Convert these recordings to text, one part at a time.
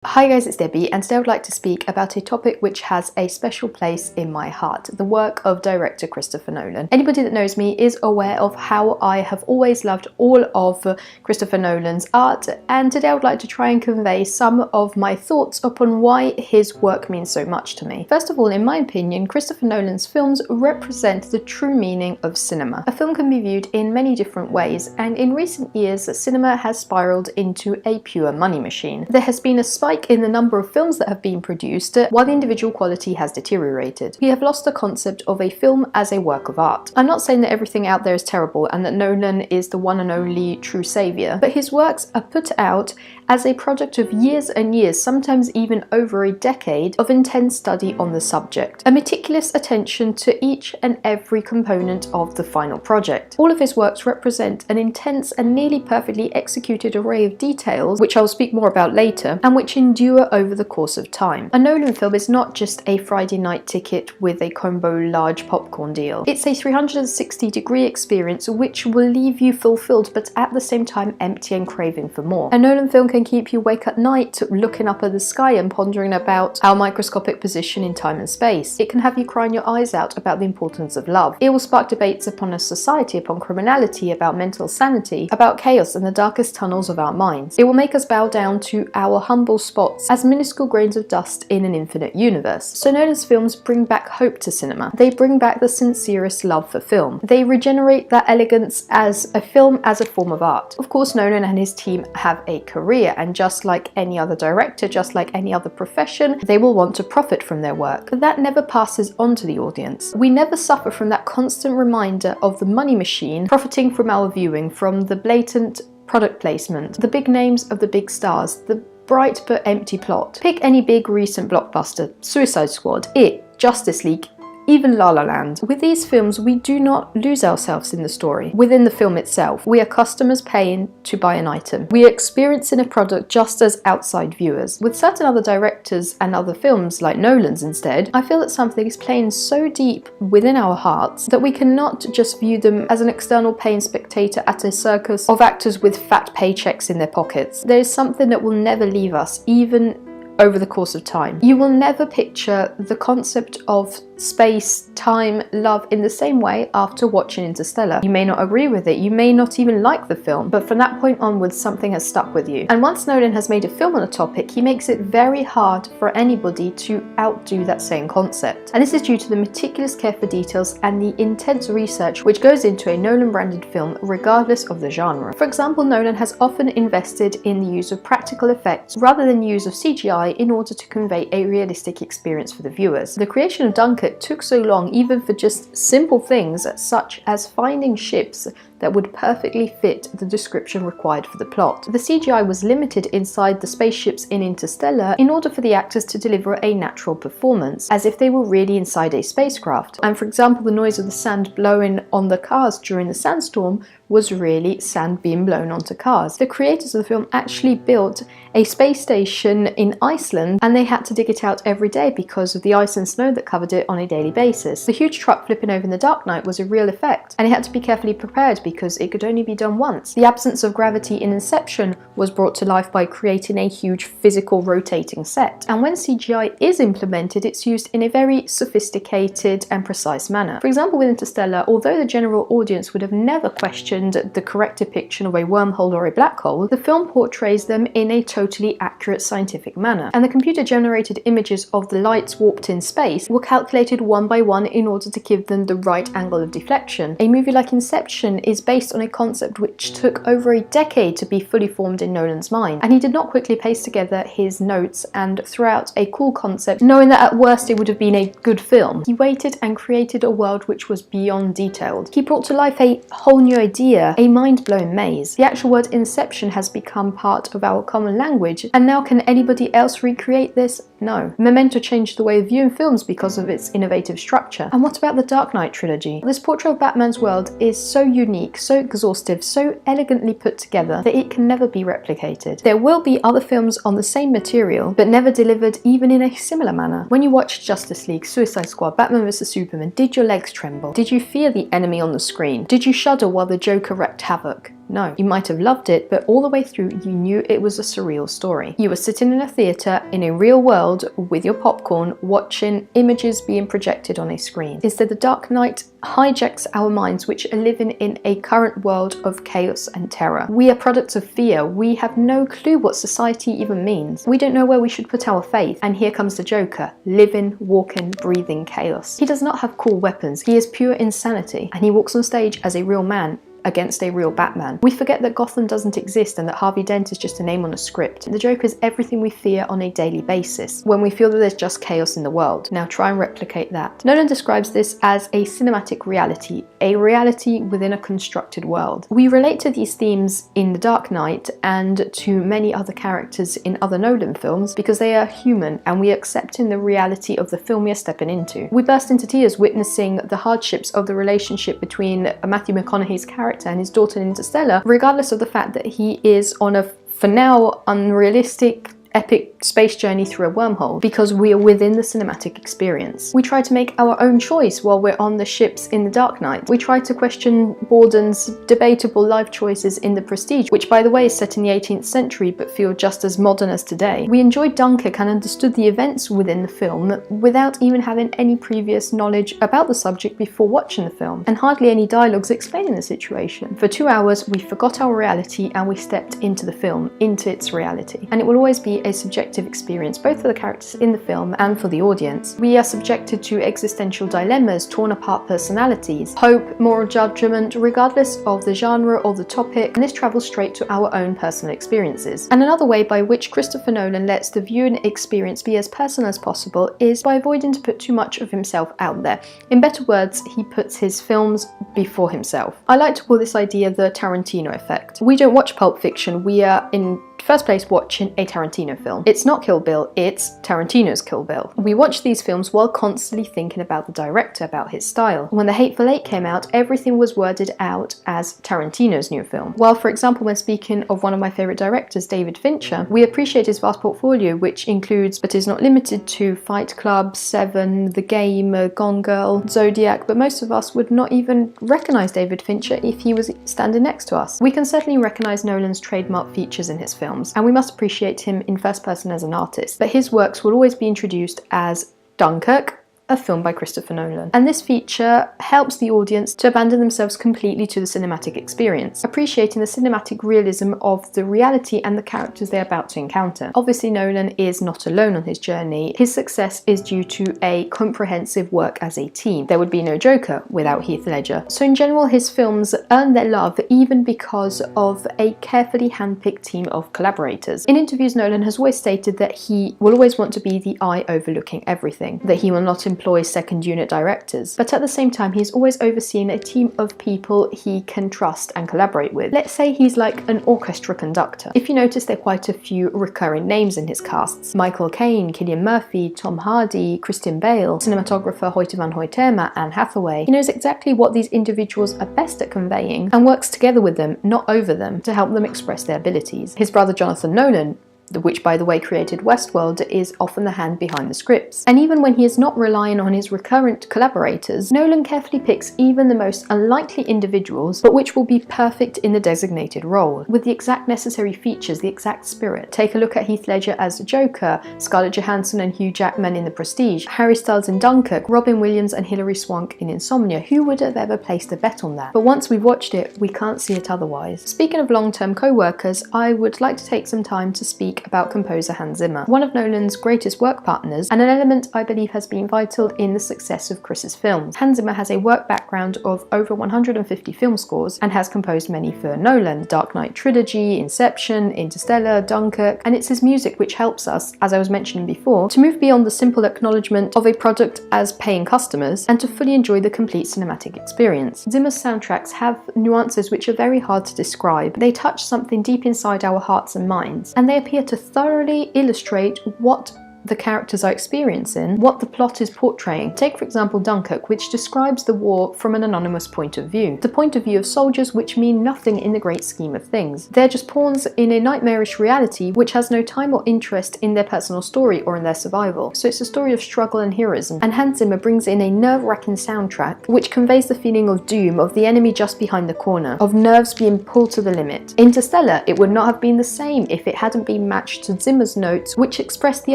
Hi guys, it's Debbie, and today I would like to speak about a topic which has a special place in my heart, the work of director Christopher Nolan. Anybody that knows me is aware of how I have always loved all of Christopher Nolan's art, and today I would like to try and convey some of my thoughts upon why his work means so much to me. First of all, in my opinion, Christopher Nolan's films represent the true meaning of cinema. A film can be viewed in many different ways, and in recent years cinema has spiraled into a pure money machine. There has been a spike in the number of films that have been produced, while the individual quality has deteriorated. We have lost the concept of a film as a work of art. I'm not saying that everything out there is terrible and that Nolan is the one and only true saviour, but his works are put out as a product of years and years, sometimes even over a decade, of intense study on the subject, a meticulous attention to each and every component of the final project. All of his works represent an intense and nearly perfectly executed array of details, which I'll speak more about later, and which endure over the course of time. A Nolan film is not just a Friday night ticket with a combo large popcorn deal. It's a 360-degree experience which will leave you fulfilled but at the same time empty and craving for more. A Nolan film can keep you awake at night looking up at the sky and pondering about our microscopic position in time and space. It can have you crying your eyes out about the importance of love. It will spark debates upon a society, upon criminality, about mental sanity, about chaos and the darkest tunnels of our minds. It will make us bow down to our humble spots as minuscule grains of dust in an infinite universe. So Nolan's films bring back hope to cinema. They bring back the sincerest love for film. They regenerate that elegance as a film, as a form of art. Of course, Nolan and his team have a career, and just like any other director, just like any other profession, they will want to profit from their work. But that never passes on to the audience. We never suffer from that constant reminder of the money machine profiting from our viewing, from the blatant product placement, the big names of the big stars, the bright but empty plot. Pick any big recent blockbuster: Suicide Squad, It, Justice League, even La La Land. With these films, we do not lose ourselves in the story. Within the film itself, we are customers paying to buy an item. We are experiencing a product just as outside viewers. With certain other directors and other films, like Nolan's instead, I feel that something is playing so deep within our hearts that we cannot just view them as an external paying spectator at a circus of actors with fat paychecks in their pockets. There is something that will never leave us, even over the course of time. You will never picture the concept of space, time, love in the same way after watching Interstellar. You may not agree with it, you may not even like the film, but from that point onwards something has stuck with you. And once Nolan has made a film on a topic, he makes it very hard for anybody to outdo that same concept. And this is due to the meticulous care for details and the intense research which goes into a Nolan branded film regardless of the genre. For example, Nolan has often invested in the use of practical effects rather than use of CGI in order to convey a realistic experience for the viewers. The creation of Dunkirk took so long, even for just simple things such as finding ships that would perfectly fit the description required for the plot. The CGI was limited inside the spaceships in Interstellar in order for the actors to deliver a natural performance, as if they were really inside a spacecraft. And for example, the noise of the sand blowing on the cars during the sandstorm was really sand being blown onto cars. The creators of the film actually built a space station in Iceland, and they had to dig it out every day because of the ice and snow that covered it on a daily basis. The huge truck flipping over in the Dark Knight was a real effect, and it had to be carefully prepared because it could only be done once. The absence of gravity in Inception was brought to life by creating a huge physical rotating set. And when CGI is implemented, it's used in a very sophisticated and precise manner. For example, with Interstellar, although the general audience would have never questioned the correct depiction of a wormhole or a black hole, the film portrays them in a totally accurate scientific manner. And the computer-generated images of the lights warped in space were calculated one by one in order to give them the right angle of deflection. A movie like Inception is based on a concept which took over a decade to be fully formed in Nolan's mind, and he did not quickly paste together his notes and throw out a cool concept knowing that at worst it would have been a good film. He waited and created a world which was beyond detailed. He brought to life a whole new idea, a mind-blowing maze. The actual word Inception has become part of our common language, and now can anybody else recreate this? No. Memento changed the way of viewing films because of its innovative structure. And what about the Dark Knight trilogy? This portrayal of Batman's world is so unique, so exhaustive, so elegantly put together that it can never be replicated. There will be other films on the same material, but never delivered even in a similar manner. When you watched Justice League, Suicide Squad, Batman vs Superman, did your legs tremble? Did you fear the enemy on the screen? Did you shudder while the Joker wreaked havoc? No. You might have loved it, but all the way through you knew it was a surreal story. You were sitting in a theatre in a real world with your popcorn watching images being projected on a screen. Instead, The Dark Knight hijacks our minds, which are living in a current world of chaos and terror. We are products of fear. We have no clue what society even means. We don't know where we should put our faith. And here comes the Joker, living, walking, breathing chaos. He does not have cool weapons. He is pure insanity. And he walks on stage as a real man against a real Batman. We forget that Gotham doesn't exist and that Harvey Dent is just a name on a script. The Joker is everything we fear on a daily basis, when we feel that there's just chaos in the world. Now try and replicate that. Nolan describes this as a cinematic reality, a reality within a constructed world. We relate to these themes in The Dark Knight and to many other characters in other Nolan films because they are human and we accept in the reality of the film we are stepping into. We burst into tears witnessing the hardships of the relationship between Matthew McConaughey's character and his daughter in Interstellar, regardless of the fact that he is on a, for now, unrealistic epic space journey through a wormhole, because we are within the cinematic experience. We try to make our own choice while we're on the ships in The Dark Knight. We try to question Borden's debatable life choices in The Prestige, which by the way is set in the 18th century but feel just as modern as today. We enjoyed Dunkirk and understood the events within the film without even having any previous knowledge about the subject before watching the film, and hardly any dialogues explaining the situation. For 2 hours we forgot our reality and we stepped into the film, into its reality. And it will always be a subjective experience, both for the characters in the film and for the audience. We are subjected to existential dilemmas, torn apart personalities, hope, moral judgment, regardless of the genre or the topic, and this travels straight to our own personal experiences. And another way by which Christopher Nolan lets the viewing experience be as personal as possible is by avoiding to put too much of himself out there. In better words, he puts his films before himself. I like to call this idea the Tarantino effect. We don't watch Pulp Fiction, we are in first place watching a Tarantino film. It's not Kill Bill, it's Tarantino's Kill Bill. We watch these films while constantly thinking about the director, about his style. When The Hateful Eight came out, everything was worded out as Tarantino's new film. While, for example, when speaking of one of my favourite directors, David Fincher, we appreciate his vast portfolio, which includes, but is not limited to, Fight Club, Seven, The Game, Gone Girl, Zodiac, but most of us would not even recognise David Fincher if he was standing next to us. We can certainly recognise Nolan's trademark features in his films, and we must appreciate him in first person as an artist, but his works will always be introduced as Dunkirk, a film by Christopher Nolan. And this feature helps the audience to abandon themselves completely to the cinematic experience, appreciating the cinematic realism of the reality and the characters they're about to encounter. Obviously, Nolan is not alone on his journey. His success is due to a comprehensive work as a team. There would be no Joker without Heath Ledger. So in general, his films earn their love even because of a carefully handpicked team of collaborators. In interviews, Nolan has always stated that he will always want to be the eye overlooking everything, that he will not employ second unit directors, but at the same time he's always overseeing a team of people he can trust and collaborate with. Let's say he's like an orchestra conductor. If you notice, there are quite a few recurring names in his casts: Michael Caine, Cillian Murphy, Tom Hardy, Christian Bale, cinematographer Hoyte van Hoytema, Anne Hathaway. He knows exactly what these individuals are best at conveying and works together with them, not over them, to help them express their abilities. His brother Jonathan Nolan, which by the way created Westworld, is often the hand behind the scripts. And even when he is not relying on his recurrent collaborators, Nolan carefully picks even the most unlikely individuals, but which will be perfect in the designated role, with the exact necessary features, the exact spirit. Take a look at Heath Ledger as the Joker, Scarlett Johansson and Hugh Jackman in The Prestige, Harry Styles in Dunkirk, Robin Williams and Hilary Swank in Insomnia. Who would have ever placed a bet on that? But once we've watched it, we can't see it otherwise. Speaking of long-term co-workers, I would like to take some time to speak about composer Hans Zimmer, one of Nolan's greatest work partners, and an element I believe has been vital in the success of Chris's films. Hans Zimmer has a work background of over 150 film scores and has composed many for Nolan: Dark Knight Trilogy, Inception, Interstellar, Dunkirk, and it's his music which helps us, as I was mentioning before, to move beyond the simple acknowledgement of a product as paying customers and to fully enjoy the complete cinematic experience. Zimmer's soundtracks have nuances which are very hard to describe. They touch something deep inside our hearts and minds, and they appear to thoroughly illustrate what the characters are experiencing, what the plot is portraying. Take for example Dunkirk, which describes the war from an anonymous point of view. The point of view of soldiers which mean nothing in the great scheme of things. They're just pawns in a nightmarish reality which has no time or interest in their personal story or in their survival. So it's a story of struggle and heroism, and Hans Zimmer brings in a nerve-wracking soundtrack which conveys the feeling of doom, of the enemy just behind the corner, of nerves being pulled to the limit. Interstellar, it would not have been the same if it hadn't been matched to Zimmer's notes, which express the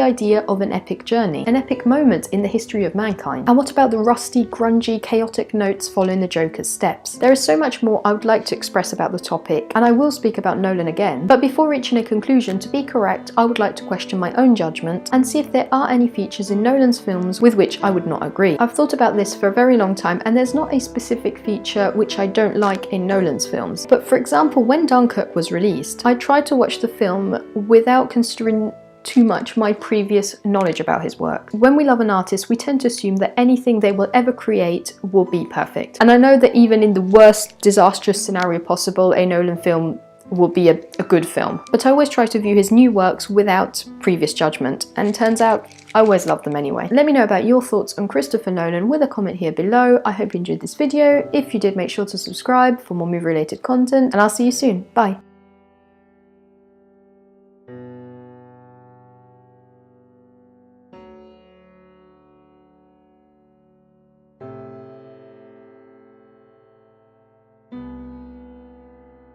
idea of an epic journey, an epic moment in the history of mankind. And what about the rusty, grungy, chaotic notes following the Joker's steps? There is so much more I would like to express about the topic, and I will speak about Nolan again, but before reaching a conclusion, to be correct, I would like to question my own judgment and see if there are any features in Nolan's films with which I would not agree. I've thought about this for a very long time, and there's not a specific feature which I don't like in Nolan's films. But for example, when Dunkirk was released, I tried to watch the film without considering too much my previous knowledge about his work. When we love an artist, we tend to assume that anything they will ever create will be perfect. And I know that even in the worst disastrous scenario possible, a Nolan film will be a good film. But I always try to view his new works without previous judgment, and turns out I always love them anyway. Let me know about your thoughts on Christopher Nolan with a comment here below. I hope you enjoyed this video. If you did, make sure to subscribe for more movie related content, and I'll see you soon. Bye!